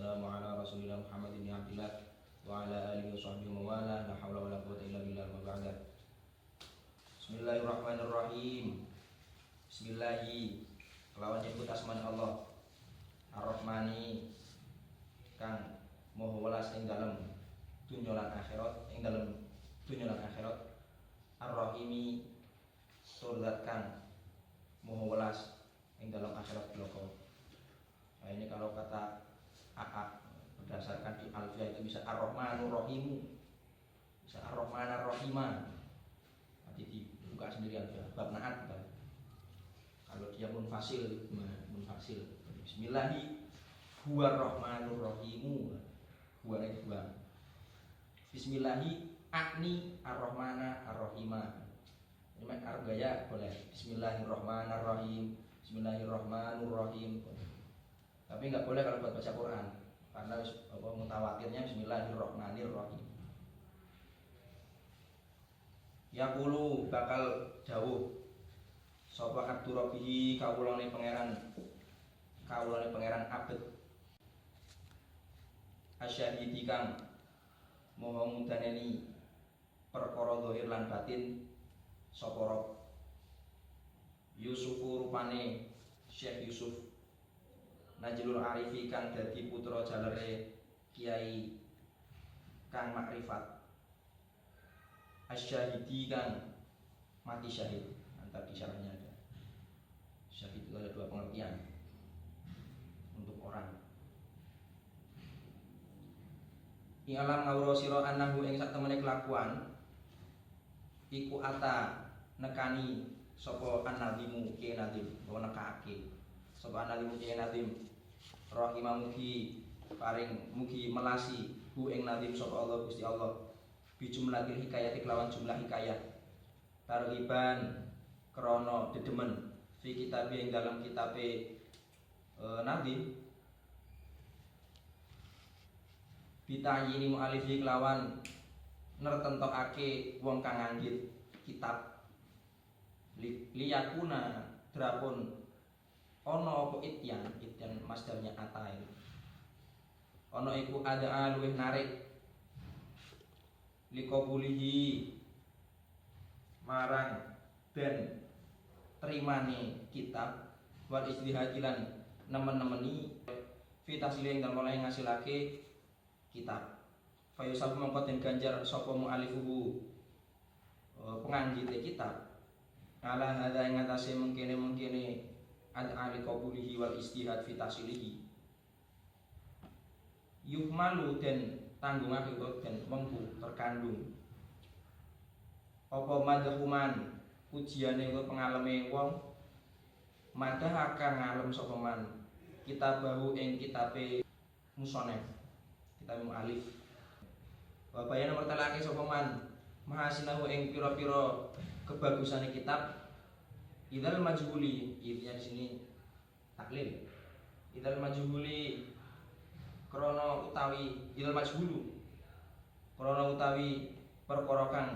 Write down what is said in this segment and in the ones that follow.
wassalamu ala rasulillah Muhammad bin Abdillah wa ala alihi wa sahbihi wa wala la hawla wa la quwwata illa billah wa ba'da. Bismillahirrahmanirrahim. Bismillahi kelawan nyebut asmane Allah Ar-Rahmani kang maha welas ing dalem dunya lan akhirat, ing dalem dunya lan akhirat. Ar-Rahimi tur zat kang maha welas ing dalam akhirat bloko. Nah, ini kalau kata AA berdasarkan di Alfiah itu bisa Ar-Rahmanur Rahimu, bisa Ar-Rahmanar Rahimah. Nanti dibuka sendiri Alfiah bab naat kan. Kalau dia munfasil gimana? Munfasil. Bismillahi huwar Rahmanur Rahimu. Huwa itu huwa. Bismillahi akni Ar-Rahmana Ar-Rahimah. Ini Arab gaya boleh. Bismillahirrahmanirrahim. Bismillahirrahmanirrahim. Tapi nggak boleh kalau buat baca Quran, karena mutawatirnya Bismillahirrahmanirrahim. Yaqulu bakal dawuh sapa abdurabihi kawulane pangeran abet asyahidi kang moho mudaneni perkara zahir lan batin sapa Rabb. Yusufu rupane Syekh Yusuf Najlul Arifi kang dadi putra jalere Kiai kang makrifat. Asyahidi kang mati syahid. Antar di syarahnya ada. Syahid itu ada dua pengertian untuk orang. I'lam ngawro sira annahu ing sak temene kelakuan iku ata nekani sapa an-nadimu Kiai Nadim, utawa nekake sapa an-nadimu Kiai Nadim rahimah mugi paring mugi melasi hu ing nadim sapa Allah Gusti Allah bi jumlatil hikayati kelawan jumlah hikayat targhiban krana dedemen fi kitabe ing dalam kitabe Nadim bitayini mu'alifi kelawan nertentokake wong kang nganggit kitab liyakuna drapun ono apa ityan masdarnya atain. Ono iku ada luwih narik likobulihi marang dan terimane kitab wal istihadilan nemen-nemeni fitasilih dalem oleh ngasilake kitab. Fayusab mongko den ganjar sapa mu'alifuhu penganggite kitab. Ala hadza ing atase mungkene ad-ali qabulihi wal istihad fi tasilihi yukmalu dan tanggungake dan mengku terkandung apa madhuman ujiane pengaleme wong madah akan ngalem sapa man kitabahu ing kitabe musonef kitabe mualif wa bayana mertelake sapa man mahasinahu ing pira-pira kebagusane kitab. Idal majhuli, idnya di sini taklil. Idal majhuli krono utawi idal majhulu krono utawi perkara kang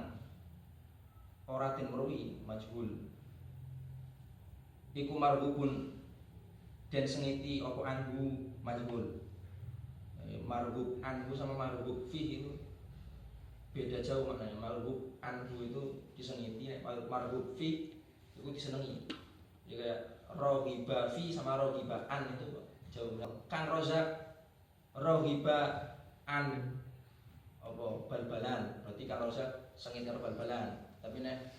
ora den weruhi majhul. Iku marhubun den sengiti apa anhu majhul. Marhub anhu sama marhub fi itu beda jauh maknanya. Marhub anhu itu disengiti, marhub fi itu disenengi. Ya kayak rohiba fi sama rohiba an itu jauh. Kang Rozak rohiba an apa bal-balan, berarti Kang Rozak sengit karo bal-balan. Tapi nek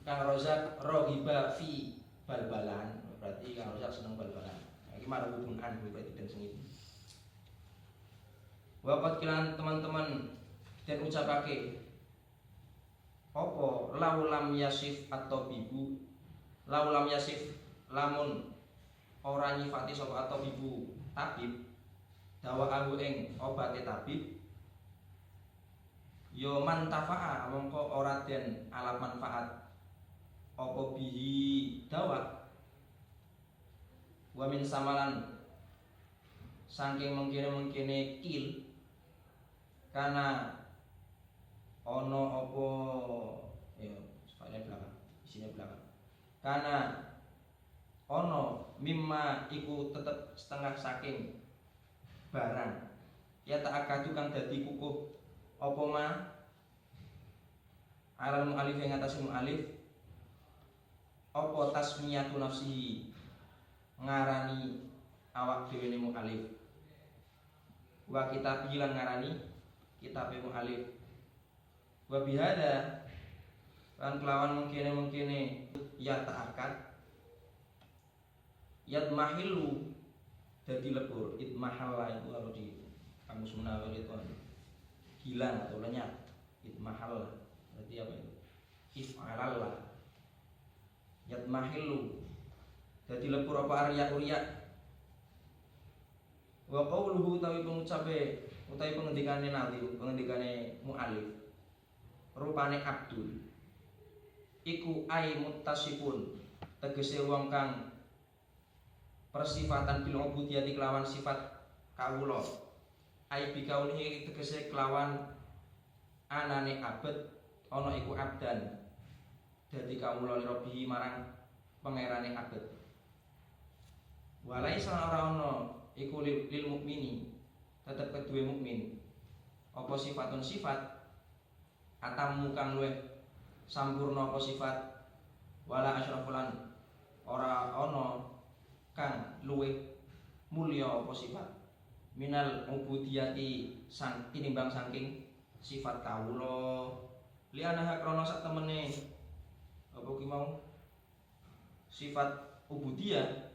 Kang Rozak rohiba fi bal-balan, berarti Kang Rozak seneng bal-balan. Iki marhubun an berarti den sengit. Waqat kilan teman-teman dan ucapake apa laulam yasif atau bibu laulam yasif lamun ora nyifati sapa atau bibu tabib dawa abu ing obate tabib yo mantafa'a mongko ora den alat manfaat apa bihi dawa wa min samalan saking mengkene kil karena ono apa ya spalnya belakang isinya belakang karena ono mimma iku tetep setengah saking barang ya ta'akadu kang dadi kukuh apa ma alal mu'alif ing atas mu'alif apa tasmiyatu nafsihi ngarani awak dhewe ne mu'alif wa kitab lan ngarani kitab mu'alif wa bihada lan kelawan mungkin ya ta'akad yat mahilu dadi lebur itmahalla itu kalau di kamus Munawwir itu hilang atau lenyap itmahalla berarti apa itu if'alalla yat mahilu dadi lebur apa arya urya wa qawluhu utawi pengucape utawi pengendikane nadhir pengendikane mu'alif rupane abdul iku ai muttasifun tegese wong kang persifatan bil ubudiyati kelawan sifat kawula ai bikaunihi tegese kelawan anane abad ana iku abdan dadi kawula lirabihi marang pangerane abad walai sana ora ana iku lil mukmini tetep kedue mukmin apa sifatun sifat atamu kang luwih sampurna apa sifat wala asyrafulan ora ana kang luwih mulya apa sifat minal ubudiyati sang tinimbang saking sifat kawula lianaha krana sak temene apa ki mau sifat ubudiyah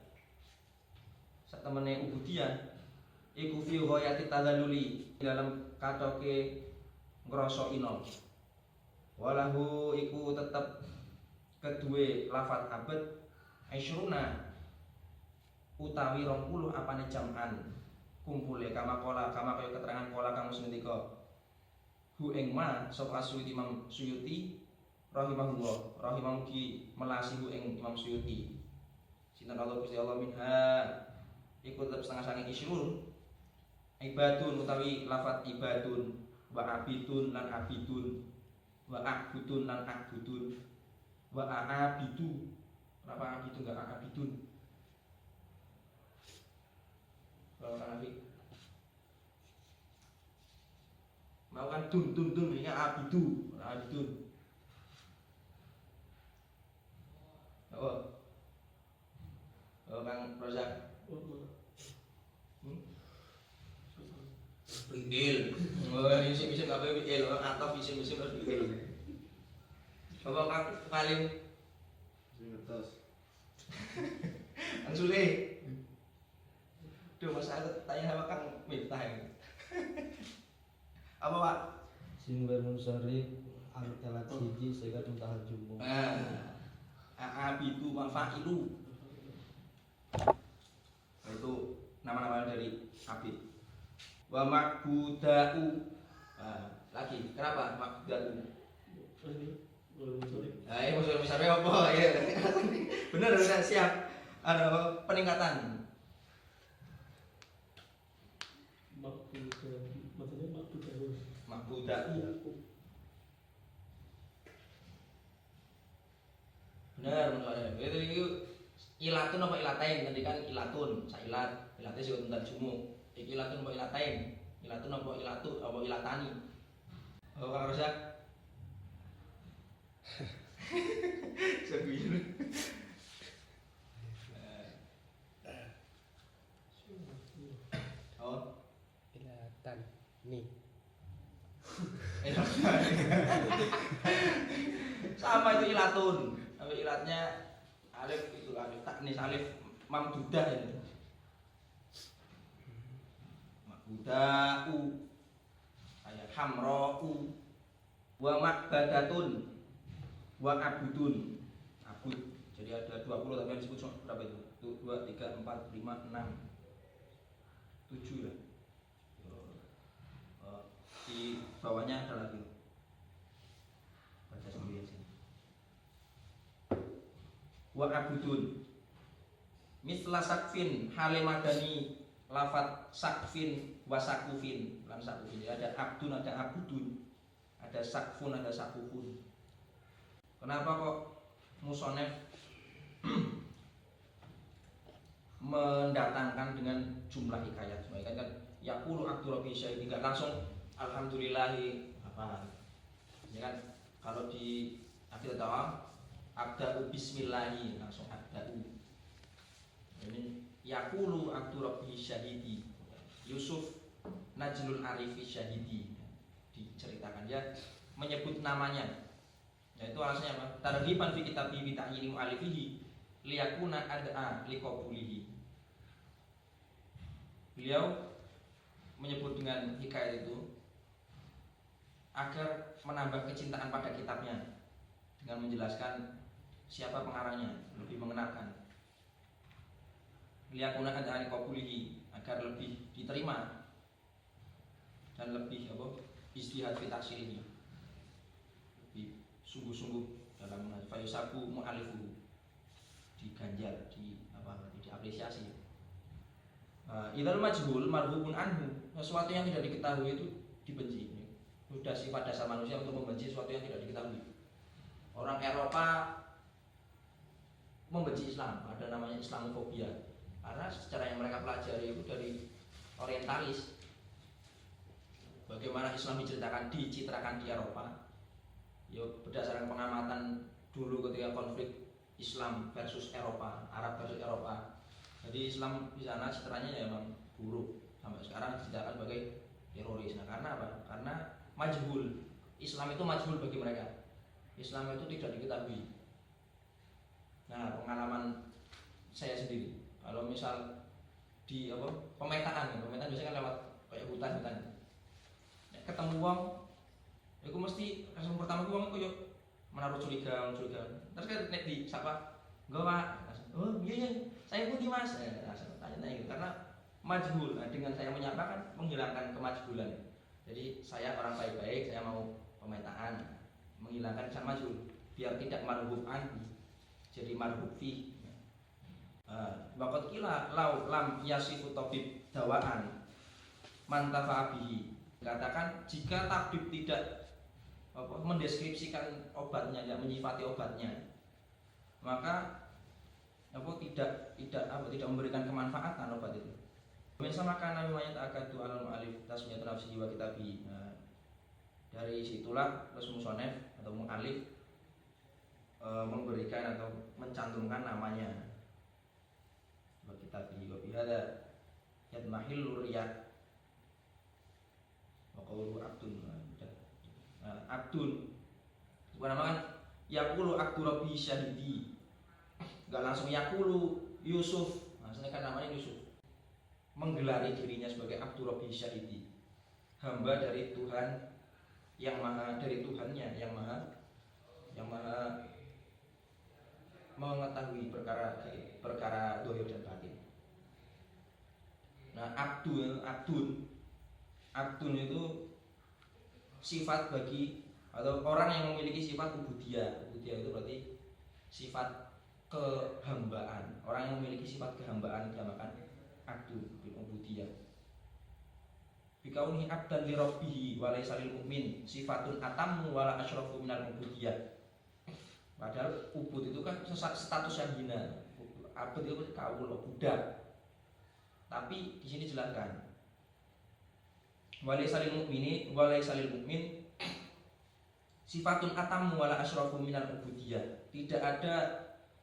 sak temene ubudiyah iku fi ghayati tadzalluli dalam katoke ngrasa ina walahu iku tetep kedue lafat abad aisyuruna utawi 20 apane jam'an kumpule kama kaya keterangan pola kang wis ngendika hu ing ma sapa Suyuti Imam Suyuti rahimahullah rahimamugi melasi hu ing Imam Suyuti sinten Allah Gusti Allah minha iku tetep setengah saking isyurun ibadun utawi lafat ibadun wa abidun lan abidun wa abudun lan abudun wa aabidu kenapa abidun enggak abidun kalau Hanafi mau kan dun ini abidun Kang Rozak Bidil isim-isim kabeh il atau isim-isim harus bidil apa Kang paling ngertos Ansule Duh, masa aku tanya sama Kang Miftah ini. Apa Pak? Sinwer munsari al-elat siji sehingga muntahal jumbo. Aabidu wa fa'ilu. Itu nama-nama dari abid. Wa ma'buda'u. Lagi, kenapa ma'buda'u? Musul misari apa? Ya. Benar, siap. Ada peningkatan. Makbuda'u bener bener itu ilatun apa ilatain nanti kan ilatun sailat ilatnya sih tentang jumu ilatun apa ilatain ilatun apa ilatu apa ilatani Kang Rozak sebelum ilatan nih sama itu ilatun tapi ilatnya alif itu alif taknis alif mamdudah ini makbuda'u kayak hamra'u wa makbadatun wa abudun abud jadi ada 20 tapi yang disebut berapa itu 2, 3, 4, 5, 6 7 ya di bawahnya ada lagi baca sendiri aja wa abudun misla sakfin halimadani lafat sakfin wa sakufin bukan sakufin ada abdun ada abudun ada sakfun ada sakufun kenapa kok musonef mendatangkan dengan jumlah hikayat sebenarnya kan yaqulu abdu rabbi syahidi, enggak langsung alhamdulillahi apa. Ya kan kalau di akhir doa abda'u bismillahi langsung abda'u. Ini yaqulu abdu rabbi syahidi Yusuf Najlul Arifi Syahidi, diceritakan dia menyebut namanya. Yaitu alasannya apa? Targhiban fi kitabi bi ta'yini mu'alifihi liyakuna ad'a liqabulihi. Beliau menyebut dengan hikayat itu agar menambah kecintaan pada kitabnya dengan menjelaskan siapa pengarangnya, lebih mengenalkan. Liyakuna ad'a liqabulihi, agar lebih diterima dan lebih istihad fi tahsilihi, lebih sungguh-sungguh dalam fayusabu mu'alifuhu, diganjar, diapresiasi. Idzal majhul marhubun anhu, sesuatu yang tidak diketahui itu dibenci. Sudah sifat dasar manusia untuk membenci sesuatu yang tidak diketahui. Orang Eropa membenci Islam, ada namanya Islamofobia, karena secara yang mereka pelajari itu dari orientalis. Bagaimana Islam dicitrakan di Eropa, ya berdasarkan pengamatan dulu ketika konflik Islam versus Eropa, Arab versus Eropa. Jadi Islam di sana citranya ya memang buruk, sampai sekarang dicitrakan sebagai teroris. Nah, karena apa? Karena majhul. Islam itu majhul bagi mereka. Islam itu tidak diketahui. Nah, pengalaman saya sendiri, kalau misal di pemetaan biasanya kan lewat kayak hutan. Ketemu wong, aku mesti langsung pertama wong aku yuk menaruh curiga. Terus kan nek di sapa, "Enggak, Pak." "Oh, iya, saya putih, Mas." Langsung tanya gitu karena majhul. Nah, dengan saya menyapa kan menghilangkan kemajhulan. Jadi saya orang baik-baik, saya mau pemetaan, menghilangkan kesan majhul biar tidak marhub anhu, jadi marhub fi. Waqad qila law lam yasifu tabib dawaan mantafa bihi. Katakan jika tabib tidak mendeskripsikan obatnya, tidak menyifati obatnya, maka tidak memberikan kemanfaatan obat itu. Misal maka Nabi mayat akadu alal mu'alif tasmiyatun nafsihi wa kitabi. Dari situlah terus musonef atau mu'alif memberikan atau mencantumkan namanya wa kitabi wa bihadza yadmahil riyad wa qawlu abdun. Abdun bukan nama kan yaqulu abdu rabbi syahidi, enggak langsung yaqulu Yusuf, maksudnya kan namanya Yusuf, menggelari dirinya sebagai abdu rabbi syahidi, hamba dari Tuhan yang maha, dari Tuhannya yang maha mengetahui perkara dohir dan batin. Nah, abdun itu sifat bagi atau orang yang memiliki sifat ubudiyah. Ubudiyah itu berarti sifat kehambaan. Orang yang memiliki sifat kehambaan dinamakan abdu bil ubudiyah. Bikaunihi abdan li rabbih wa laysa lil mu'min sifatun atammu wa la asyrafu minal ubudiyah. Padahal ubud itu kan status yang hina. Abd itu kaul, budak. Tapi di sini jelaskan walaysa lil mu'min sifatun atammu wala asyrafu minal ubudiyah. Tidak ada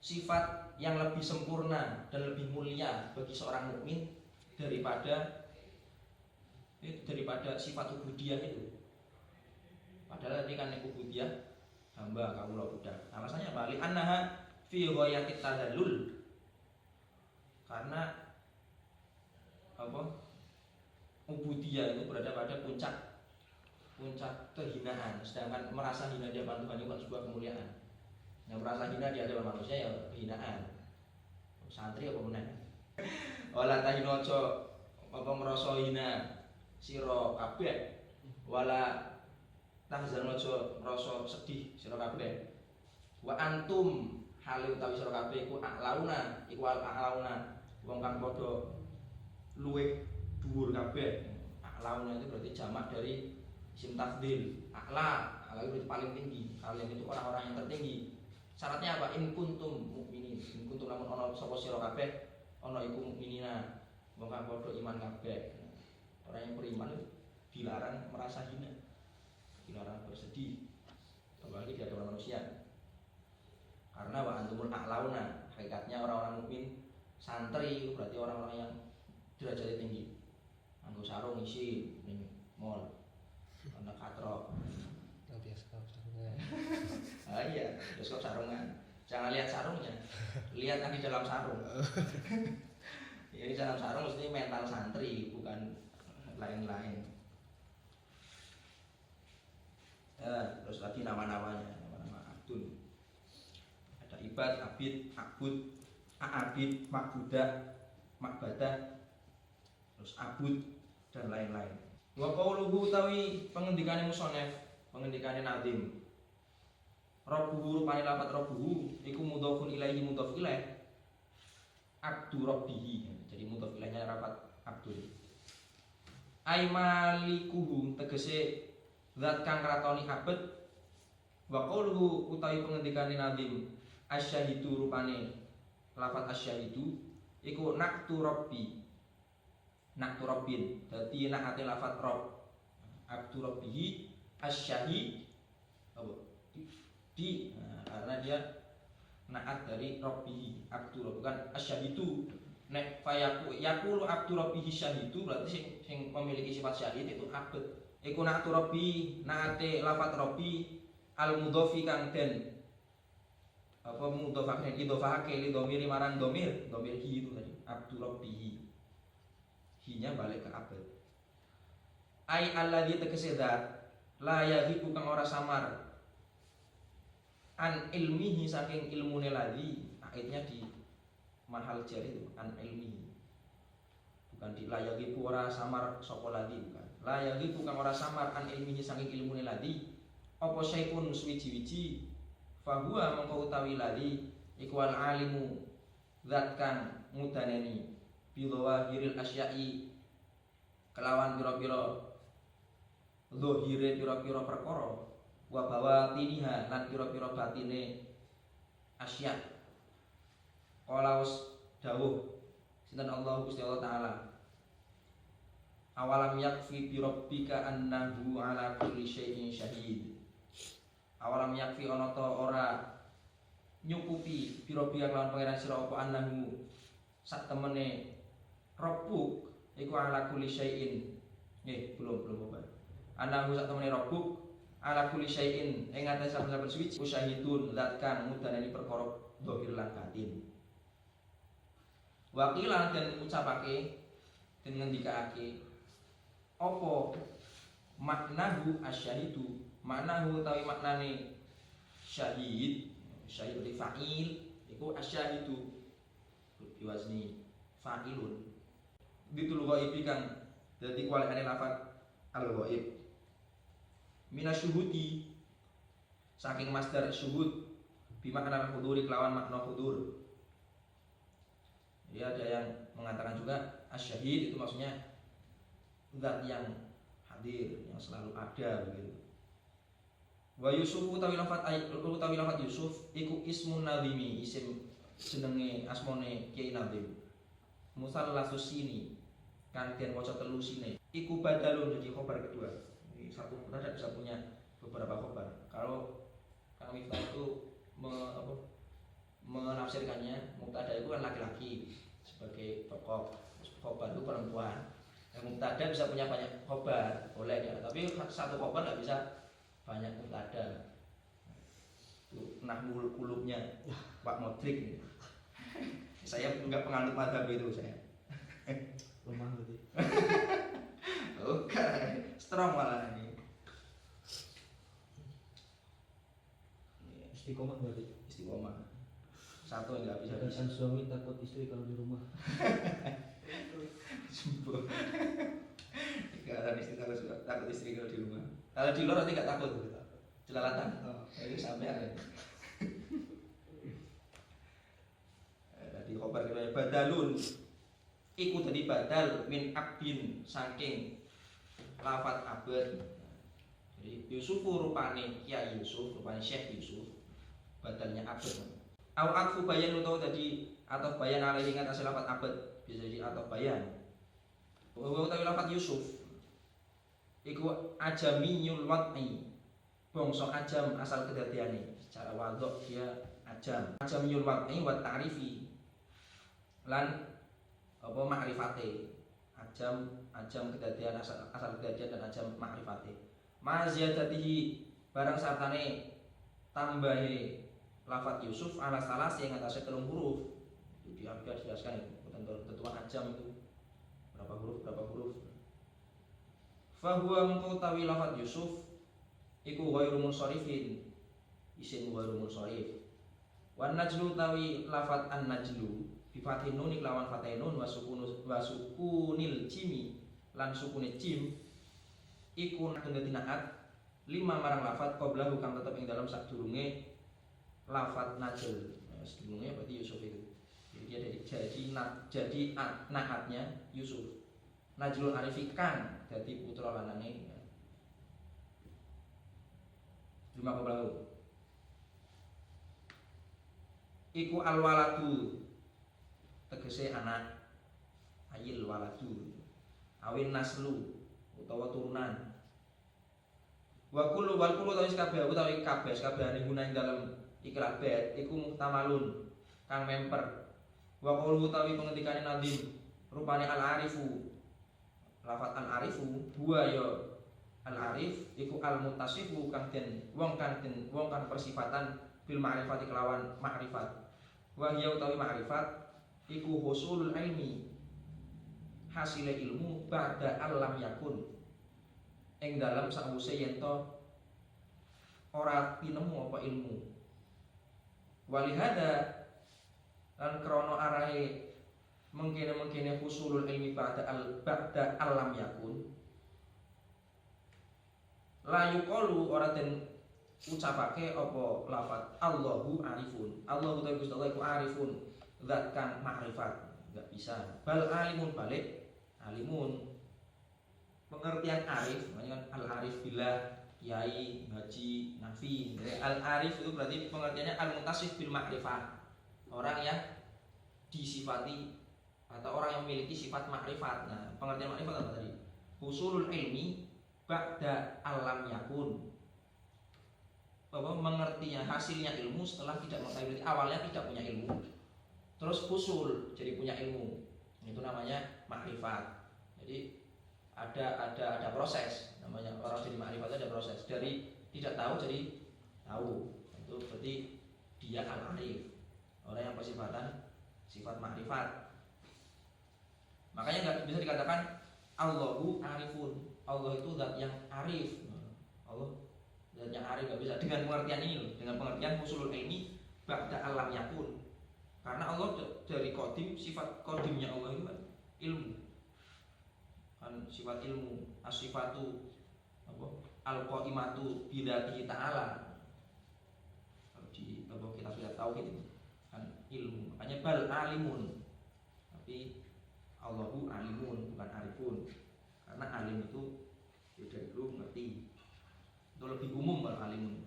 sifat yang lebih sempurna dan lebih mulia bagi seorang mukmin daripada sifat ubudiyah itu. Padahal tadi kan ubudiyah hamba, kaula, budak. Alasannya apa? Li annaha fi ghayatit tadallul. Karena ubudiyah itu berada pada puncak kehinaan, sedangkan merasa hina di hadapan Tuhan itu bukan sebuah kemuliaan. Yang merasa hina di hadapan manusia ya kehinaan. Santri apa meneh? Wala tahinu aja ngrasa hina sira kabeh, wala tahzan aja ngrasa sedih sira kabeh. Wa antum hale utawi sira kabeh iku a'launa, wong kang padha luwih dhuwur kabeh. A'launa itu berarti jamak dari isim tafdhil. A'la itu paling tinggi. Kalian itu orang-orang yang tertinggi. Syaratnya apa? In kuntum mukminin. In kuntum lamun ana sapa sira kabeh ana iku mukminina. Wong kang padha iman kabeh. Orang yang beriman itu dilarang merasa hina, dilarang bersedih, apalagi di hadapan manusia. Karena wa antumul a'launa, hakikatnya orang-orang mukmin santri itu berarti orang-orang yang derajatnya tinggi. Anggo sarung isi ning mall, ana katro. Bioskop sarungan. Ah iya, bioskop sarungan. Jangan lihat sarungnya, lihat yang di dalam sarung. Ini dalam sarung mesti mental santri, bukan lain-lain. Terus lagi nama-namanya, nama-nama abdun. Ada ibad, abid, abud, aabid, makbudah, makbadah, terus abud dan lain-lain. Wa qauluhu utawi pengendikane musonef, pengendikane nadim. Rabbuhu rupane lafat rabbuhu iku mudhofun ilaihi mudhof ilaih. Abdu rabbihi. Jadi mudhof ilaihnya lafat abdul. Ai malikuhu tegese zat kang kratoni abet. Wa qauluhu utawi pengendikane nadim asyahidu rupane lafat asyahidu iku naktu rabbi. Naktu rabbin. Dadi nakate lafat rabb. Abdu rabbihi asyahid apa? Karena dia naat dari rabbihi abdu bukan asyahidu. Nek fayaku yaqulu abdu rabbihi syahidu berarti sing memiliki sifat syahid itu abd. Iku naatu rabbi naate lafat rabbi al mudhofi kang den apa mudhofake idhofake li dhamiri marang dhamir hi itu tadi abdu rabbihi. Hinya balik ke abd. Ai alladzi tegese zat la yaghibu kang ora samar an ilmihi saking ilmune ladzi. Aitnya di mahal jar itu an ilmihi, bukan di layagi ora samar sapa ladzi, bukan layagi kang ora samar an ilmihi saking ilmune ladzi apa syai'un suwiji-wiji fahuwa mongko utawi ladzi iku al alimu zat kang mudaneni bi dhawahiril asya'i kelawan pira-pira zahire pira-pira perkara wa bawatiniha lan pira-pira batine asya. Qalaus dawuh sinten Allah Gusti Allah taala. Awalam yakfi bi rabbika annahu ala kulli syai'in syahid. Awalam yakfi ana ta ora nyukupi pira-pira lawan pangeran sira apa annahu sak temene rabbuk iku ala kulli syai'in. Belum apa. Annahu sak temene rabbuk ala kulli syai'in ing atase saben-saben suci usyahidun zat kang mudanani perkara zahir lan batin. Wakilan dan ucapake dan ngendikake apa maknahu asyahidu, maknahu utawi maknane syahid, syahid berarti fa'il iku asyahidu biwazni fa'ilun bitul ghaib kang dadi kualiane lafaz al-ghaib minasyuhudi saking masdar syuhud bimakna huduri kelawan makna hudur. Jadi ada yang mengatakan juga asyahid itu maksudnya zat yang hadir, yang selalu ada begitu. Wa Yusuf utawi lafat Yusuf iku ismun nadhimi, isim jenenge asmane Kiai Nadim. Musallasus sini kan den waca telu sine. Iku badalun jadi khobar kedua. Satu mubtada bisa punya beberapa khobar. Kalau Kang Miftah itu menafsirkannya mubtada itu kan laki-laki sebagai pokok, khobar itu perempuan. Yang mubtada bisa punya banyak khobar, boleh ya. Tapi satu khobar nggak bisa banyak mubtada. Itu nahmul qulubnya Pak Modrik. Saya enggak penganut madzhab itu saya. Lemah berarti. Oke, strong malah ini. Istiqomah berarti. Istiqomah. Satu yang nggak bisa. Kan suami takut istri kalau di rumah. Sumpah. Karena istri takut istri kalau di rumah. Kalau di luar nanti nggak takut. Jelalatan. Ini sampean ya. Tadi khobar kita badalun. Iku tadi badal min abdin saking lafat abad. Jadi Yusuf rupane Kiai Yusuf, rupane Syekh Yusuf. Badalnya abad. Au akfu bayan utawa tadi atau bayan alaihi atas lafat abad bisa jadi atau bayan. Bahwa utawi lafat Yusuf iku ajamiyul wad'i, bangsa ajam asal kedadiane. Secara wadok dia ajam. Ajamiyul wad'i wa ta'rifi lan apa makrifate. Ajam kedadian asal kedadian dan ajam makrifate. Ma ziyadatihi barang sartane tambahe lafat Yusuf ala salas yang atasnya 3 huruf. Itu dijelaskan itu ketentuan ajam itu berapa huruf. Fahuwa mengkotawi lafat Yusuf iku ghairu munsharifin, isim ghairu munsharif. Wan najlu tawi lafat an najlu bi fathin nun lawan fathai nun wa sukunil jimi lan sukunil jim iku dadi naat 5 marang lafat qablahu kang tetep ing dalam sadurunge lafat najl. Nah, sedurunge berarti Yusuf itu. Jadi dia jadi naatnya Yusuf. Najlul arifikan dadi putra lanane. 5 qablahu iku alwaladu tegese anak, ayil waladu awin naslu utawa turunan. Wa kullu wal kullu tawis kabeh utawi kabehane gunane dalam ikrar bait iku muhtamalun kang memper. Wa qulu utawi pengendikane nadim rupane al arifu lafat al arifu huwa ya al arif iku al muttasifu kang den wong kang persifatan bil ma'rifati kelawan ma'rifat. Wa hiya utawi ma'rifat iku husulul ilmi hasile ilmu ba'da alam yakun ing dalam sawise yen to ora tinemu apa ilmu. Walihada lan krana arahe mengkene husulul ilmi ba'da alam yakun la yuqalu ora den ucapake apa lafat Allahu arifun. Allahu ta Gusti Allah iku arifun zat kang makrifat, enggak bisa. Bal alimun balik alimun. Pengertian arif, makanya kan al arif billah, kiai, haji, nafi. Jadi al arif itu berarti pengertiannya al mutasif bil makrifat. Orang yang disifati atau orang yang memiliki sifat makrifat. Nah, pengertian makrifat apa tadi? Husulul ilmi ba'da alam yakun. Bahwa mengertinya hasilnya ilmu setelah tidak mengetahui, awalnya tidak punya ilmu. Terus husul jadi punya ilmu. Itu namanya makrifat. Jadi ada proses, namanya orang jadi makrifat ada proses dari tidak tahu jadi tahu. Itu berarti dia al-arif, orang yang bersifatan sifat makrifat. Makanya nggak bisa dikatakan Allahu arifun. Allah itu zat yang arif. Allah zat yang arif nggak bisa dengan pengertian ini loh, dengan pengertian husulul ilmi ba'da alam yakun. Karena Allah dari qadim, sifat qadimnya Allah itu kan ilmu. Kan sifat ilmu, as-sifatu apa? Al-qaimatu bi dzatihi ta'ala. Kalau di kita sudah tahu gitu kan ilmu. Makanya bal alimun. Tapi Allahu alimun bukan arifun. Karena alim itu dari dulu ngerti. Itu lebih umum kalau alimun.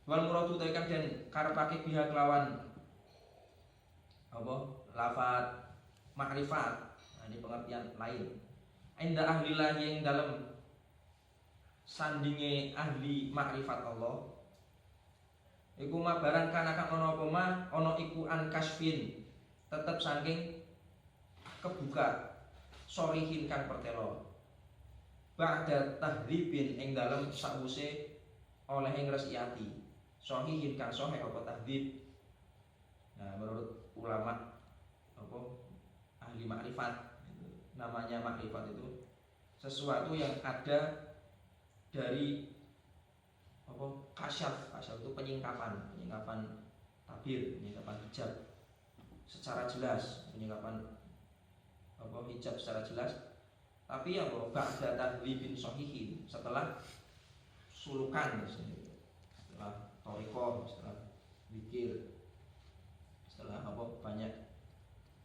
Wal muradu taikan dan karepake pihak lawan apa? Lafat makrifat. Nah, ini pengertian lain. Inda ahlillahi yang dalam sandinge ahli makrifat Allah. Iku ma barang kana kang ana apa ma ana iku an kasfin tetep saking kebuka sorihin kang pertelo. Ba'da tahdhibin ing dalam sawuse oleh ing resiyati. Sahihin kang sahih apa tahdhib. Nah, menurut ulama apa ahli makrifat, namanya makrifat itu sesuatu yang ada dari apa kasyaf itu penyingkapan tabir, penyingkapan hijab secara jelas, penyingkapan apa hijab secara jelas. Tapi apa ba'da tahdhibin sahihin, setelah sulukan, setelah thariqah, setelah zikir, setelah apa banyak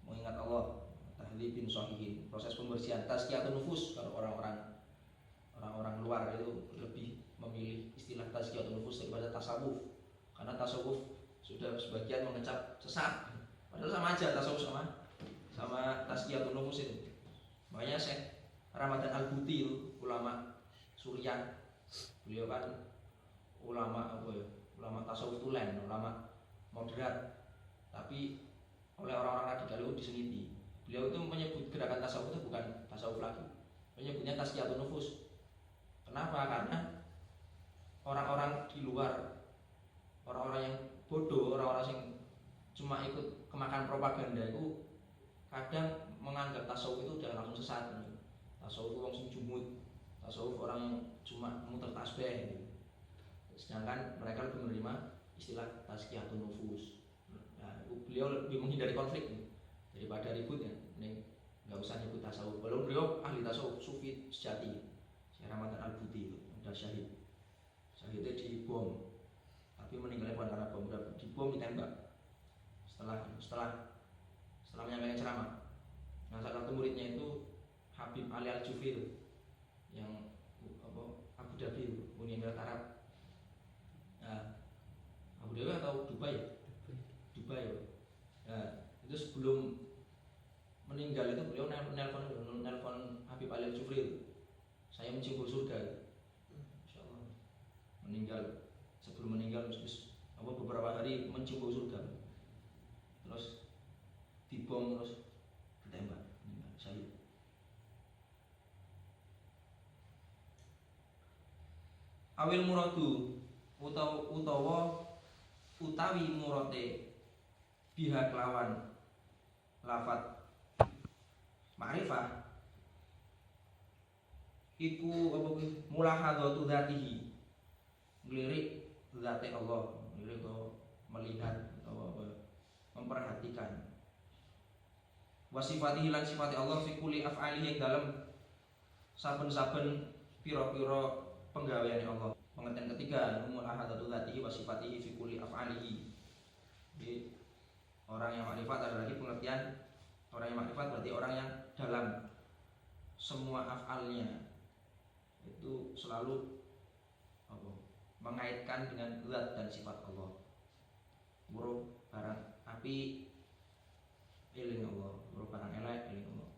mengingat Allah, tahdhibin sahihin, proses pembersihan tazkiyatun nufus. Kalau orang luar itu lebih memilih istilah tazkiyatun nufus daripada tasawuf, karena tasawuf sudah sebagian mengecap sesat, padahal sama aja tasawuf sama tazkiyatun nufus itu. Makanya Ramadan Al-Buti itu ulama Suriah. Beliau kan ulama apa ya? Ulama tasawuf tulen, ulama moderat. Tapi oleh orang-orang radikal itu diseliti. Beliau itu menyebut gerakan tasawuf itu bukan tasawuf lagi. Menyebutnya tazkiyatun nufus. Kenapa? Karena orang-orang di luar, orang-orang yang bodoh, orang-orang yang cuma ikut kemakan propaganda itu kadang menganggap tasawuf itu udah langsung sesat. Tasawuf itu orang sing jumud, tasawuf orang yang cuma muter tasbih gitu. Sedangkan mereka lebih menerima istilah tazkiyatun nufus. Nah, beliau lebih menghindari konflik daripada ribut ya. Nih nggak usah nyebut tasawuf. Walaupun beliau ahli tasawuf sufi sejati. Syekh Ramadan Al-Buti itu udah syahid. Syahidnya dibom, tapi meninggalnya bukan karena bom, udah dibom ditembak. Setelah menyampaikan ceramah. Nah, salah satu muridnya itu Habib Ali Al-Jufri yang Abu Dhabi, Uni Emirat Arab. Nah, Abu Dhabi atau Dubai ya? Dubai ya. Nah, itu sebelum meninggal itu beliau nelpon Habib Ali Al-Jufri. Saya mencium surga. Insyaallah. Sebelum meninggal beberapa hari mencium surga. Terus dibom terus ditembak, syahid. Awil muradu utawi murate biha kelawan lafat ma'rifah iku apa kuwi mulahadzatu dzatihi, ngelirik zate Allah, ngelirik melihat atau memperhatikan wasifatihi lan sifati Allah fi kulli af'alihi, yang dalam saben-saben pira-pira penggaweane Allah. Pengertian ketiga, mulahadzatu dzatihi wasifatihi fi kulli af'alihi. Jadi orang yang makrifat ada lagi pengertian orang yang makrifat berarti orang yang dalam semua af'alnya itu selalu mengaitkan dengan zat dan sifat Allah. Muru barang api eling Allah, muru barang elek eling Allah.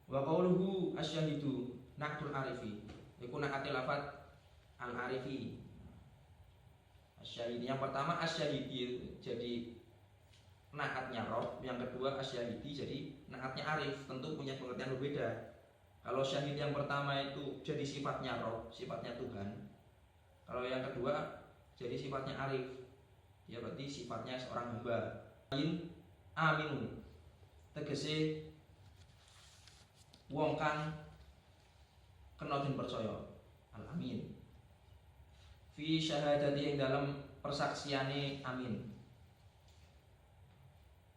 Wa qauluhu asyahidu naqtul arifi, iku nakate lafat al arifi. Asyahidi yang pertama asyahidi jadi naatnya Rob, yang kedua asyahidi jadi naatnya arif, tentu punya pengertian berbeda. Kalau syahid yang pertama itu jadi sifatnya Rob, sifatnya Tuhan. Kalau yang kedua jadi sifatnya arif, ya berarti sifatnya seorang hamba. Aminu tegese wong kang kena den percaya, al amin. Fi syahadati yang dalam persaksiane amin.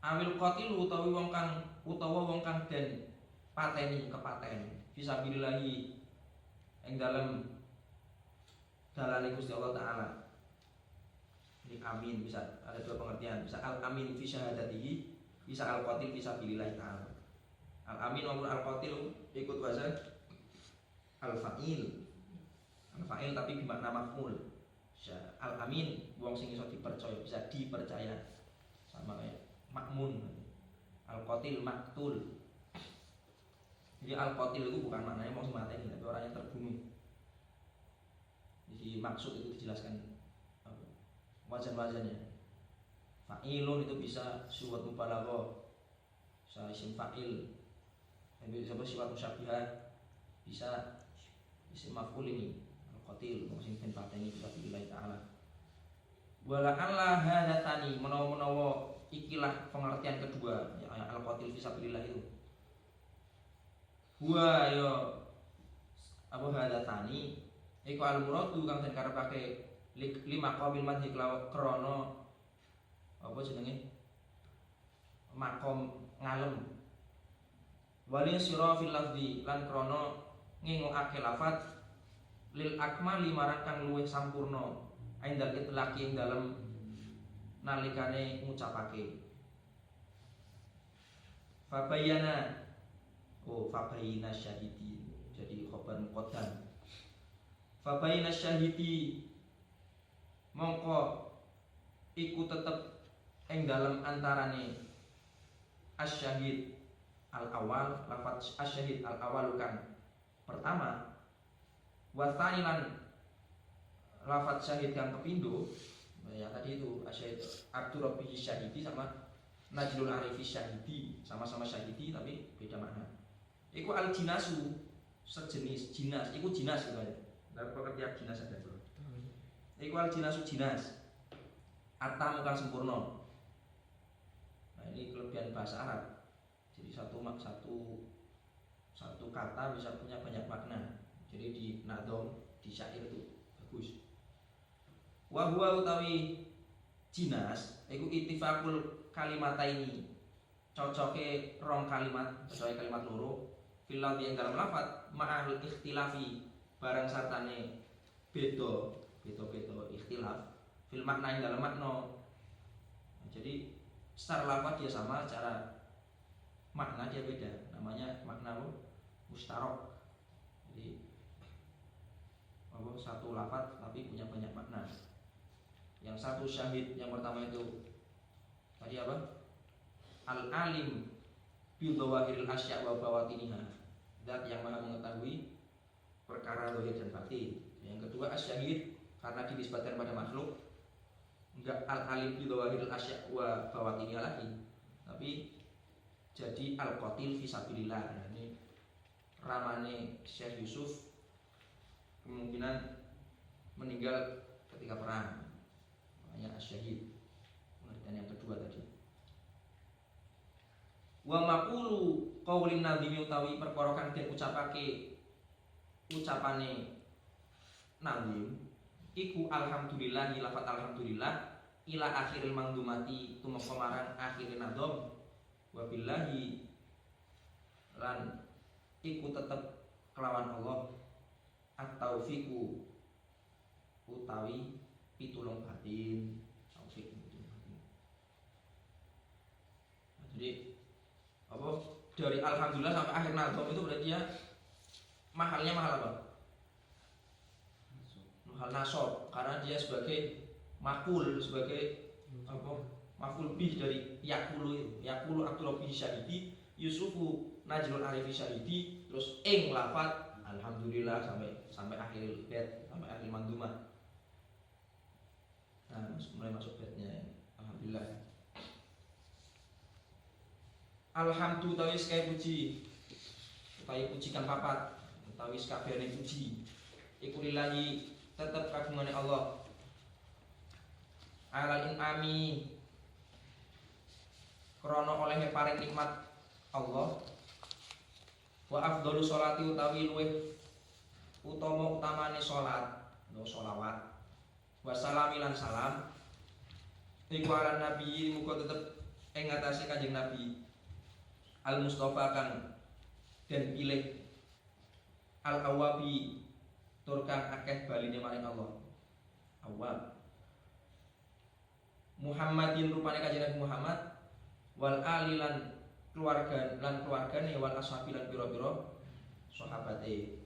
Amil qatilu utawa wong kang den pateni kepaten fisabilillahi yang dalam dalane Gusti Allah Ta'ala. Ini amin bisa ada dua pengertian, bisa al amin fi syahadatihi, bisa al qatil fisabilillahi ta'ala. Al amin maupun al qatil ikut wazan al fa'il. Al fa'il tapi bermakna maf'ul. Al amin wong sing iso dipercaya, bisa dipercaya. Sama kayak makmun. Al qatil maktul. Jadi al-qatil itu bukan maknanya mau semateni, tapi orang yang terbunuh. Jadi maksud itu dijelaskan wazan-wazannya. Fa'ilun itu bisa suwat mubalaghah, bisa isim fa'il, bisa sifat musyabbihah, bisa isim maf'ul ini al-qatil, mungkin den pateni bisa billahi ta'ala. Wala alla hadatani, menawa ikilah pengertian kedua ya, al-qatil fisabilillah itu. Wa yo Abu Hadatani iku al-muradu kang den karepake lima qabil madhi krana apa jenenge makom ngalem wali sira fil lafzi lan krana ngengokake lafaz lil akmali marang kang luwih sampurna aindal itlaqi ing dalem nalikane ngucapake. Fabayana fabayina syahidi jadi khobar muqaddam. Fabayina syahidi mongko iku tetep ing dalam antarane asyahid al awal lafadz asyahid al awalu kang pertama, wa tsani lan lafadz syahid kang kepindo. Ya tadi itu asyahid Abdurrabbihi syahidi sama Najlul Arifi syahidi, sama-sama syahidi tapi beda makna. Iku al jinasu sejenis jinas, iku jinas gitu aja. Dalam pengertian jinas ada bro. Iku al jinasu jinas. Atam kang sempurna. Nah ini kelebihan bahasa Arab. Jadi satu kata bisa punya banyak makna. Jadi di nadom, di syair itu bagus. Wa huwa utawi jinas iku ittifaqul kalimataini. Cocoke rong kalimat, cocoke kalimat loro fil ladzi ing dalam lafaz ma'al ikhtilafi barang sartane beda ikhtilaf fil makna ing dalam makna. Jadi secara lafaz dia sama, secara makna dia beda. Namanya makna mustarok. Jadi satu lafaz tapi punya banyak makna. Yang satu syahid, yang pertama itu tadi apa? Al-alim bi dhawahiril asya' wa bawatiniha. Zat yang Maha mengetahui perkara zahir dan batin. Yang kedua asyahid karena dinisbatkan pada makhluk. Enggak al-alim bi dhawahiril asya' wa bawatiniha lagi. Tapi jadi al-qatil fi sabilillah. Nah, ini ramane Syekh Yusuf kemungkinan meninggal ketika perang. Makanya asyahid. Pengertian yang kedua tadi. Wa maqulu qaulin nadhimi utawi perkara kang den ucapake ucapane nadhim iku alhamdulillah, lafat alhamdulillah ila akhiril mangdumati tumeka marang akhire nadhom. Wa billahi lan iku tetep kelawan Allah at-taufiqu utawi pitulung batin. Taufik pitulung batin. Nah, jadi apa dari alhamdulillah sampai akhir nadhom itu berarti ya mahalnya mahal apa? Mahal nasab, karena dia sebagai makul, sebagai apa? Maful bih dari yakulu itu. Yakulu Abdurrabbihi syahidi, Yusufu Najlul Arifi syahidi, terus ing lafat alhamdulillah sampai akhir bait, sampai akhir mandumah. Nah, mulai masuk baitnya alhamdulillah. Alhamdu utawi sekaya puji, utawi puji kang papat, utawi sakabehane puji iku lillahi tetep kagungane Allah. Alal inami krana oleh paring nikmat Allah. Wa afdhalu sholati utawi luweh utamane salat, no sholawat. Wa salami lan salam iku ala nabi muga tetep ing ngatasé Kanjeng Nabi Al Mustafa kang den pilih Al Awabi tur kang akeh baline maring Allah. Awab Muhammadin rupane Kanjeng Nabi Muhammad wal ali lan keluargane wal ashabi lan pira-pira sahabate.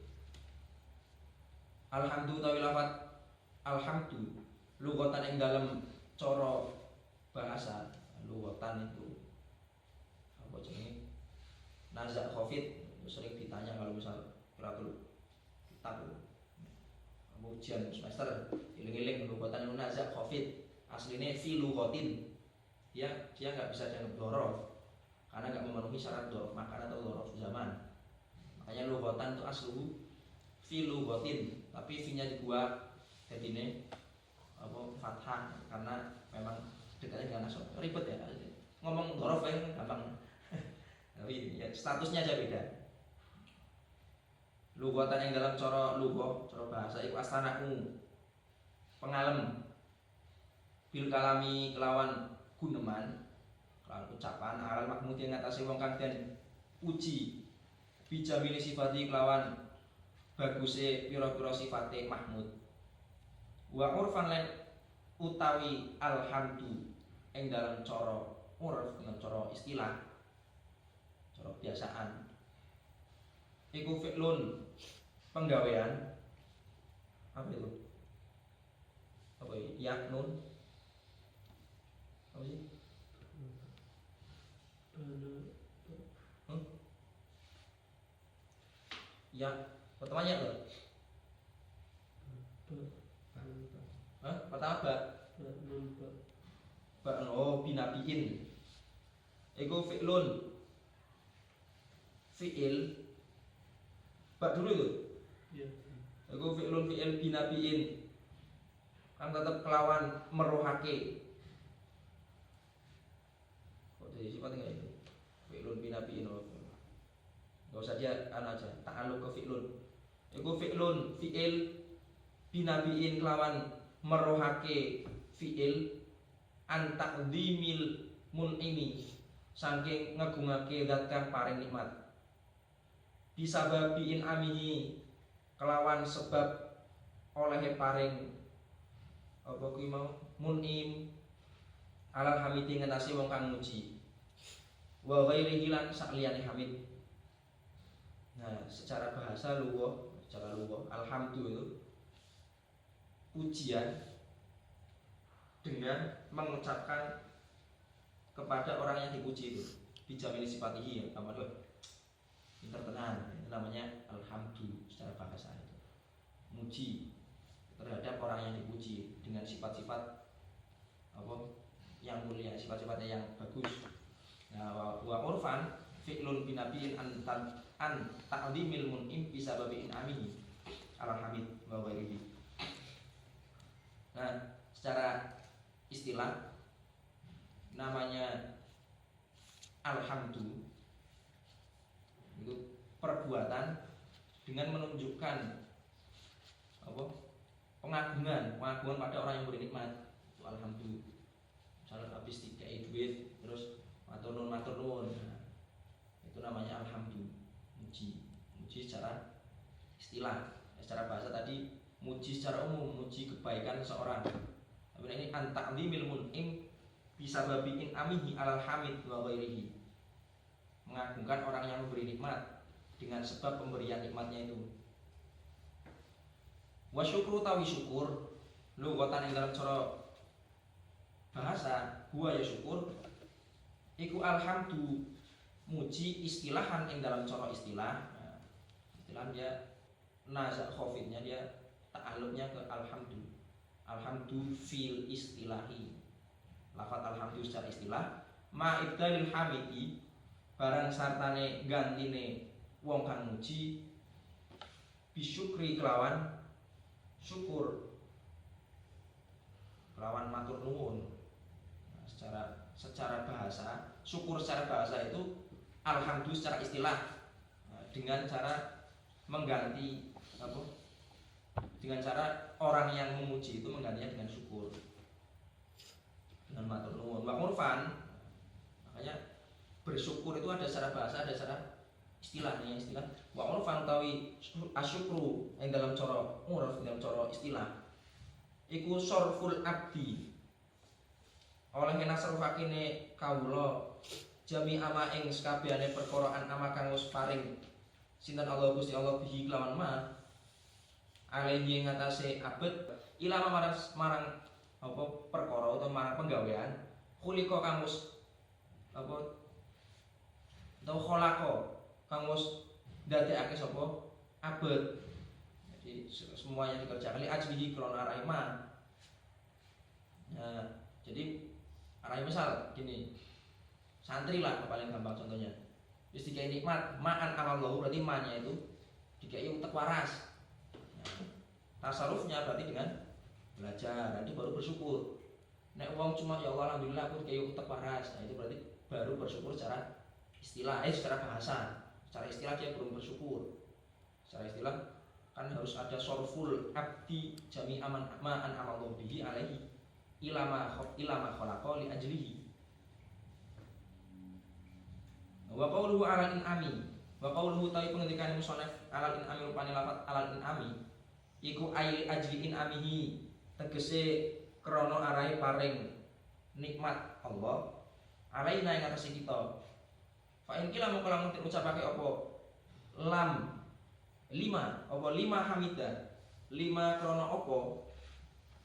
Alhamdu tawi lafat alhamdu lughatan ing dalem cara bahasa. Lughatan itu apa jenenge? Nazak khafid sering ditanya kalau misal qiraatul kitab ujian semester iling-iling lughatan itu nazak khafid aslinya fi lughatin. Dia nggak bisa dianggap dhorof karena nggak memenuhi syarat dhorof makan atau dhorof zaman. Makanya lughatan itu aslu fi lughatin, tapi fi-nya dibuat jadine apa fathah karena memang dekatnya dengan nasab. Ribet ya ngomong dhorof yang gampang. Tapi ya, statusnya aja beda. Lughatan yang dalam cara lughah, cara bahasa iku astanaku pengalem bil kalami kelawan guneman, kelawan ucapan aral mahmud yang ngatasi wong kang den puji bijamili sifati kelawan baguse pira-pira sifate mahmud. Wa urfan lan utawi alhamdu ing dalam cara urf, dengan cara istilah, cara biasaan iku fi'lun penggawean. Apa itu? Apa itu? Ya nun apa sih? yang pertamanya loh. Pertama ba binabiin. Iku fi'il ba dulu itu. Iya. Iku fi'il binabiin. Kang tetep kelawan meruhake. Kok jadi sifatnya kayak itu? Fi'lun binabiin. Gak usah dia aja, ta'alluq ke fi'lun. Iku fi'il binabiin kelawan meruhake fi'il an taqdimil mun'imi saking ngagungake zat kang paring nikmat. Bisa babiin amihi kelawan sebab olehe paring apa kuwi mau mun'im alal hamidi ngenasi wong kang muji wa ghairihi lan sakliyane hamid. Nah, secara bahasa luwuh alhamdu itu pujian dengan mengucapkan kepada orang yang dipuji itu bijamil sifatihi ya apa tuh pinter tenan itu namanya alhamdu secara bahasa itu muji terhadap orang yang dipuji dengan sifat-sifat apa yang mulia sifat-sifatnya yang bagus. Nah wa urfan fi'lun binabiin an ta'dhimil mun'im bisa babiin amihi alhamid wa ghairihi. Nah secara istilah namanya alhamdu itu perbuatan dengan menunjukkan apa pengagungan pada orang yang bernikmat itu alhamdu. Misalnya habis dikai duit terus matur nuwun nah, itu namanya alhamdu muji secara istilah. Secara bahasa tadi muji secara umum muji kebaikan seseorang. Tapi ini an ta'dhimil mun'im bisa babiin amihi alal hamid wa ghairihi mengagungkan orang yang memberi nikmat dengan sebab pemberian nikmatnya itu. Wa syukru tawi syukur lughatan ing dalam cara bahasa huwa ya syukur iku alhamdu muji istilahan ing dalam cara istilah. Nah, istilah dia nazak khafidnya dia ta'alluqnya ke alhamdu fil istilahi. Lafaz alhamdu secara istilah ma ibdalil hamidi barang sartane gantine wong kang muji bisyukri kelawan syukur kelawan matur nuwun. Nah, secara bahasa syukur secara bahasa itu alhamdu secara istilah. Nah, dengan cara mengganti apa dengan cara orang yang memuji itu menggantinya dengan syukur dengan matur nuwun wa urfan. Makanya bersyukur itu ada secara bahasa ada secara istilah nih istilah wa urfan utawi asyukru yang dalam cara urf dalam cara istilah iku sorful abdi oleh nasrufakine kawula jami ama ing sakabehane perkara an ama kang wis paring sinten Allah Gusti Allah bihi kelawan ma alaihi ngatasé abet ilama marang apa perkara utawa marang penggawean khuliqa kang wis apa utawa khalaqa kang wis ndadekake sapa abet. Jadi semuanya dikerjakan li ajlihi krana araima. Nah, jadi arai misal gini santri lah paling gampang contohnya terus dikai nikmat ma'an amallahu berarti ma-nya itu dikai utek waras. Nah, tasarufnya berarti dengan belajar, nanti baru bersyukur. Nek wong cuma ya Allah alhamdulillah aku kayak utek waras, nah itu berarti baru bersyukur secara istilah, secara bahasa. Secara istilah dia belum bersyukur. Secara istilah kan harus ada sorful abdi jami aman ma'an amallahu bihi alaihi ilama khalaqa li ajlihi. Wa qawluhu alal in'ami wa qawluhu ta'i pengendikane musannaf alal in'ami rupane lafat alal in'ami iku ayli ajli in'amihi tegese krana arahe paring nikmat Allah alaina ing atase kita. Fa in kila mongko lamun ucapake apa lam lima hamida lima krana apa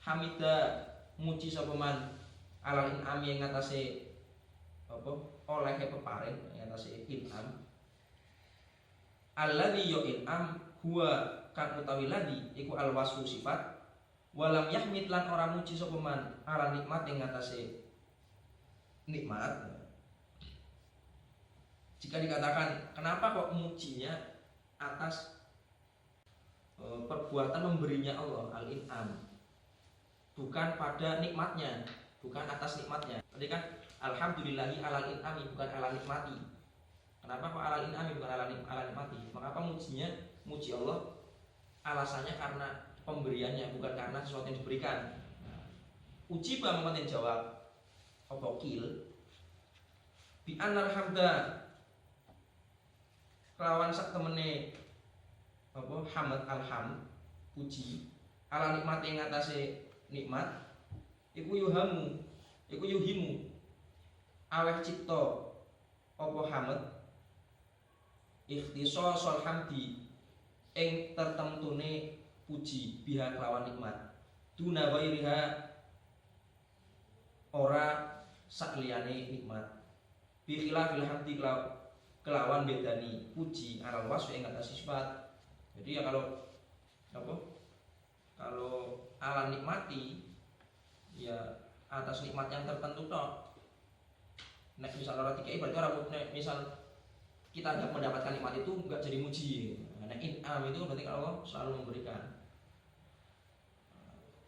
hamida muji sapa man alal in'ami ing atase apa olehe peparing ing atase in'am alladzi yo in'am huwa kang utawi ladhi iku al wasfu sifat walam yahmid lan ora muji sapa man ala nikmat ing ngatasé nikmat. Jika dikatakan kenapa kok mujinya atas perbuatan memberinya Allah al-in'am, bukan pada nikmatnya, bukan atas nikmatnya. Tadi kan alhamdulillahi alal in'ami bukan ala nikmati. Kenapa kok alal in'ami bukan ala nikmati? Mengapa mujinya muji Allah alasannya karena pemberiannya bukan karena sesuatu yang diberikan. Uji bang mengatakan jawab opokil bi annal hamda kelawan sak temene apa hamd alham puji ala nikmat ing atase nikmat iku yuhimu aweh cipta apa hamd ikhtisasal hamdi ing tertentune puji biha kelawan nikmat duna wairiha ora sakliyane nikmat bi khilafil hamdi kelawan bedani puji alal wasfi ing atas sifat. Jadi ya kalau apa? Kalau ala nikmati ya atas nikmat yang tertentu toh. Nek misal orang tiga berarti orang misal kita tidak mendapatkan nikmat itu enggak jadi muji. Nek in'am itu berarti kalau Allah selalu memberikan.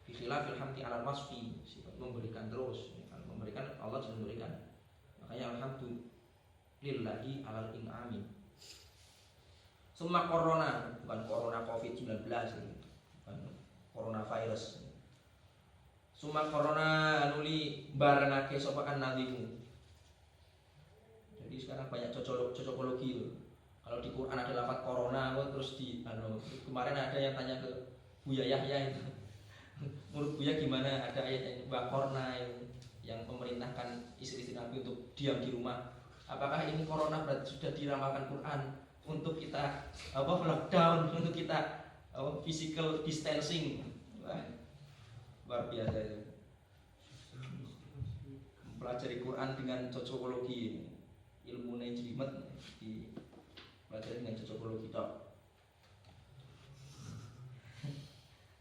Fi khilafil hamdi alal wasfi, sifat memberikan terus. Kalau memberikan Allah juga memberikan. Makanya alhamdulillahi alal in'ami. Summa corona, bukan corona COVID-19 ini, bukan coronavirus. Summa corona nuli barengake sapa nadimu. Jadi sekarang banyak cocokologi loh. Kalau di Quran ada lafaz corona, terus kemarin ada yang tanya ke Buya Yahya itu. Menurut Buya gimana? Ada ayat yang Mbak Korna yang memerintahkan istri-istri Nabi untuk diam di rumah. Apakah ini corona berarti sudah diramalkan Quran untuk kita lockdown, untuk kita physical distancing? Wah, luar biasa itu. Mempelajari Quran dengan cocokologi, ilmu jelimet dipelajari dengan cocokologi tok.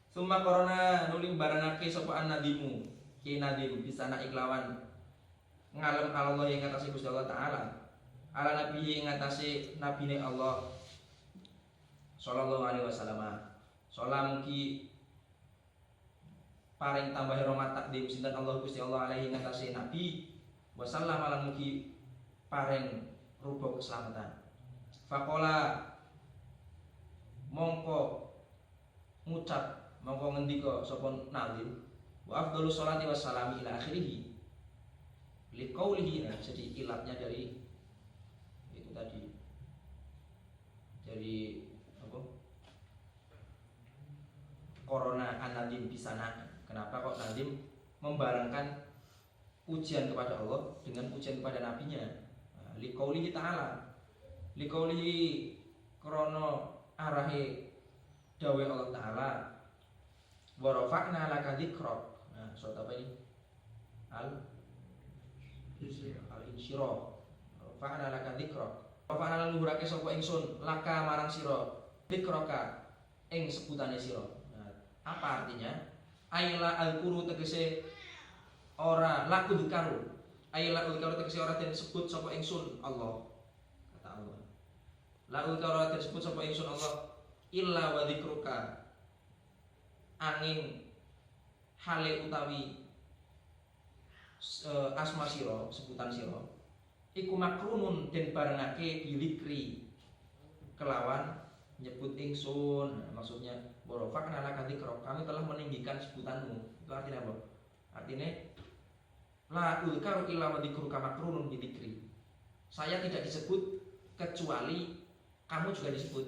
Summa corona nuling barangake sapa nadimu ki nadim bisa nak iklawan ngalem Allah yang ngatasi Gusti Allah Ta'ala ala nabi yang ngatasi nabine Allah sallallahu alaihi wasallam. Salam mugi paring tambah rahmat takdim sinten Allah Gusti Allah alaihi ngatasi nabi wasallam lan mugi paring rupa keselamatan. Faqala mongko ngucap mongko ngendika sapa nadim wa afdhalus sholati wassalami ila akhirih liqaulihi. Jadi ilatnya dari itu tadi, dari apa? Corona an-nadim bisana. Kenapa kok nadim membarengkan pujian kepada Allah dengan pujian kepada nabinya? Liqaulihi ta'ala, liqaulihi krana arahe dawe Allah Ta'ala wa rafa'na laka dzikrak. Nah, surat apa ini? Al-insyirah. Rafa'na laka dzikrak. Rafa'na lan luhurake sapa ingsun laka marang sira dzikraka ing sebutane sira. Nah, apa artinya? Aila al-quru tegese ora laku dzikaru. Aila al-quru tegese ora den sebut sapa ingsun Allah. Kata Allah. La ul-quru den sebut sapa ingsun Allah illa wa dzikruka angin hale utawi asma sira, sebutan sira iku makrunun den barengake bilikri kelawan nyebut ingsun. Maksudnya borofa kenala dzikra, kami telah meninggikan sebutanmu. Itu artinya apa? Artinya la ulkaru illa wa dzikruka makrunun bilikri, saya tidak disebut kecuali kamu juga disebut.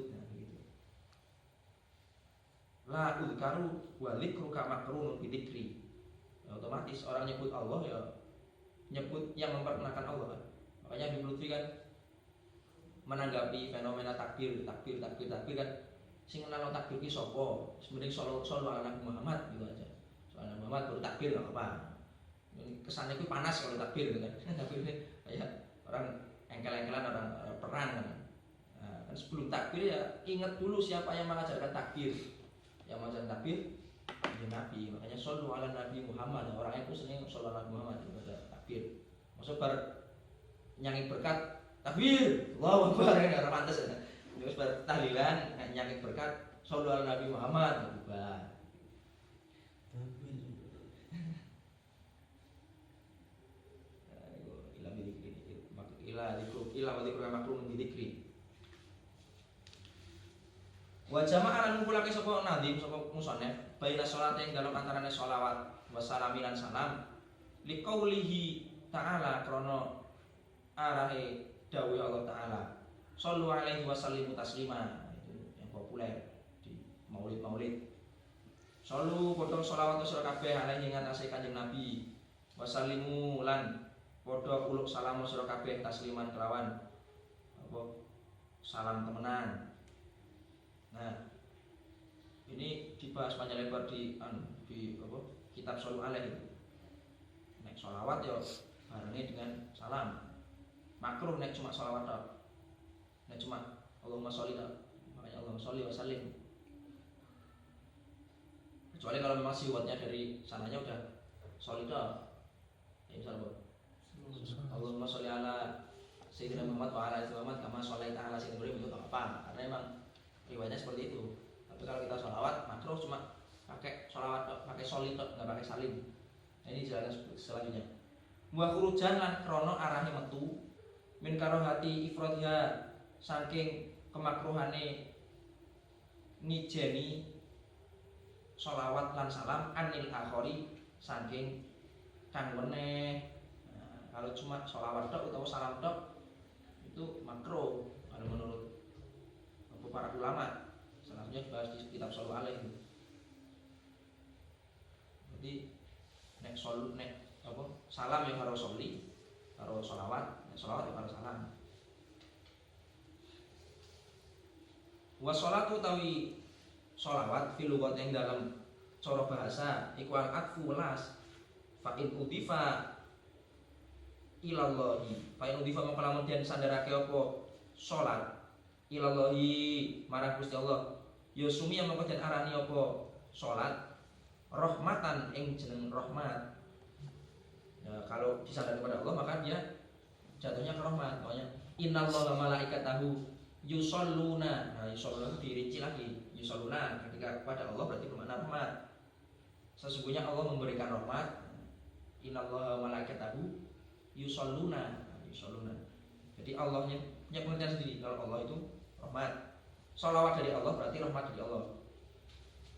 La ulkaru wa dzikruka makrunun bi dzikri. Otomatis orang nyebut Allah ya nyebut yang memperkenalkan Allah. Makanya Habib Lutfi kan menanggapi fenomena takbir kan sing kenal takbir ki sapa? Sebenarnya sallallahu ala Nabi Muhammad gitu aja. Soalnya Muhammad baru takbir enggak apa. Kesannya itu panas kalau takbir gitu kan. Takbir ini kayak orang engkel-engkelan, orang perang kan. Nah, Kan sebelum takbir ya ingat dulu siapa yang mengajarkan takbir. Yang mengajarkan takbir ya Nabi. Makanya shollu ala Nabi Muhammad. Orang itu sering shollu ala Nabi Muhammad daripada takbir. Maksud bar nyangit berkat takbir. Allahu Akbar ya ora pantes ya. Terus bar tahlilan nyangit berkat shollu ala Nabi Muhammad bubar. Ila wa dzikru makruh dzikri. Wa jama'an ngumpulake sapa nadim sapa musannaf baina salat ing dalam antarane sholawat wa salaminan salam liqaulihi ta'ala krana arahe dawuh Allah taala shallu alaihi wa sallimu taslima. Itu yang populer di maulid-maulid. Shallu padha sholawat sira kabeh alaihi ing atase Kanjeng Nabi wa sallimu lan padha kuluk salam sira kabeh tasliman kelawan apa salam temenan. Nah, ini dibahas panjang lebar di apa kitab Shollu Alaihi. Nek sholawat ya barengnya dengan salam. Makruh nek cuma sholawat tok. Nek cuma Allahumma sholli makanya Allahumma sholli wa sallim. Kecuali kalau memang siwatnya dari sananya udah sholli tok. Ya misalnya Allahumma sholli ala Sayyidina Muhammad wa ala Muhammad kama sholaita ala Sayyidina Ibrahim itu enggak apa, karena memang riwayatnya seperti itu. Tapi kalau kita sholawat makruh cuma pakai sholawat, pakai sholli tok, enggak pakai salim. Nah, ini jalan selanjutnya. Wa khurujan lan krono arahe metu min karohati ifradha saking kemakruhane ngijeni sholawat lan salam anil akhori saking kang weneh. Kalau cuma sholawat tok atau salam tok itu makruh kalau menurut para ulama. Salah satunya dibahas di kitab Shollu Alaihi. Jadi nek shollu nek apa salam yang karo sholli karo sholawat, nek sholawat ya karo salam. Wa sholatu tawi sholawat fil lughat yang dalam cara bahasa iku al atfu welas fa in udifa ilallahi fa in udifa mongko lamun den sandarake apa salat ilallahi marang Gusti Allah ya sumi yang mongko den arani apa salat rahmatan ing jeneng rahmat. Ya, kalau disandar kepada Allah maka dia jatuhnya ke rahmat. Makanya innallaha malaikatahu yusholluna. Nah, yusholluna itu dirinci lagi. Yusholluna ketika kepada Allah berarti bermakna rahmat. Sesungguhnya Allah memberikan rahmat. Innallaha malaikatahu yusholluna. Yusholluna. Jadi Allah punya pengertian sendiri kalau Allah itu rahmat. Sholawat dari Allah berarti rahmat dari Allah.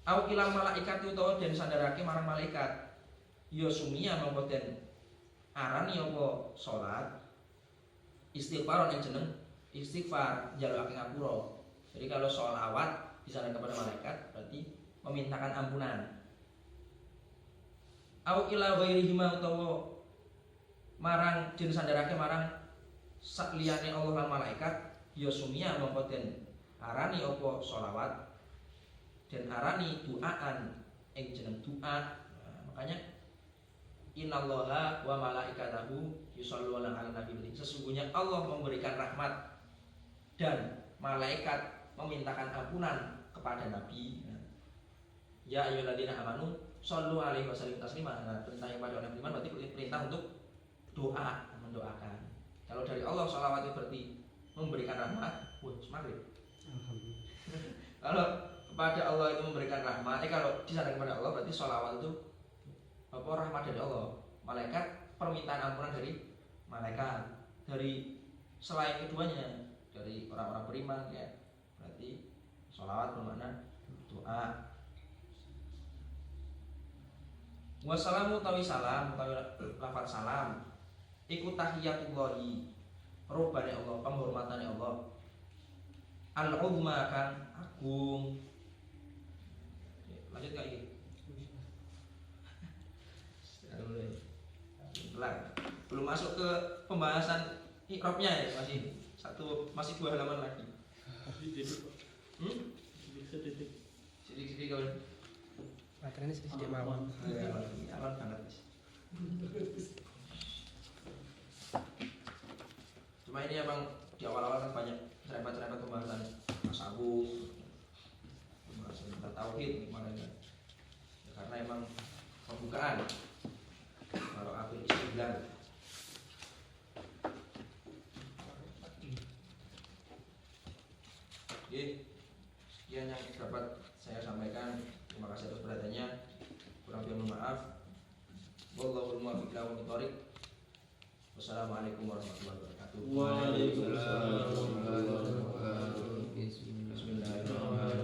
Au ilal malaikat utawa den sandarake marang malaikat. Ya sumia mongko den arani apa salat istighfar yang jeneng istighfar njalukake ngapura. Jadi kalau sholawat disandarkan kepada malaikat berarti memintakan ampunan. Au ila ghairihi utawa marang den sandarake marang sakliyane Allah lan malaikat ya sumia mongko den arani apa sholawat dan arani duaan ing jeneng doa. Nah, makanya innallaha wa malaikatahu yusholluna 'alan nabi. Sesungguhnya Allah memberikan rahmat dan malaikat memintakan ampunan kepada nabi. Ya ayyuhalladzina amanu shollu 'alaihi wa sallimu taslima. Nah, perintah yang pada orang beriman berarti perintah untuk doa, mendoakan. Kalau dari Allah sholawat itu berarti memberikan rahmat. Wah, semangat. Kalau kepada Allah itu memberikan rahmat, kalau disandarkan kepada Allah berarti sholawat itu apa rahmat dari Allah. Malaikat permintaan ampunan dari malaikat. Dari selain keduanya dari orang-orang beriman ya berarti sholawat bermakna doa. Wassalamu tawi salam tawi lafaz salam iku tahiyatullahi rubane Allah, penghormatane Allah al-uzma kang agung. Lanjut kali ini. Belum masuk ke pembahasan ikrobnya ya, masih dua halaman lagi. Sidik-sidik kawan. Materinya sedikit mawon. Aman banget. Cuma ini emang di awal-awal kan banyak serempet-serempet pembahasan tasawuf, pembahasan tentang tauhid kemarin kan. Ya, karena emang pembukaan kalau aku istidlal. Oke, sekian yang dapat saya sampaikan. Terima kasih atas perhatiannya. Kurang lebih mohon maaf. Wallahul muwaffiq ila aqwamit thoriq. Wassalamualaikum warahmatullahi wabarakatuh. Waalaikumsalam warahmatullahi wabarakatuh. Bismillahirrahmanirrahim.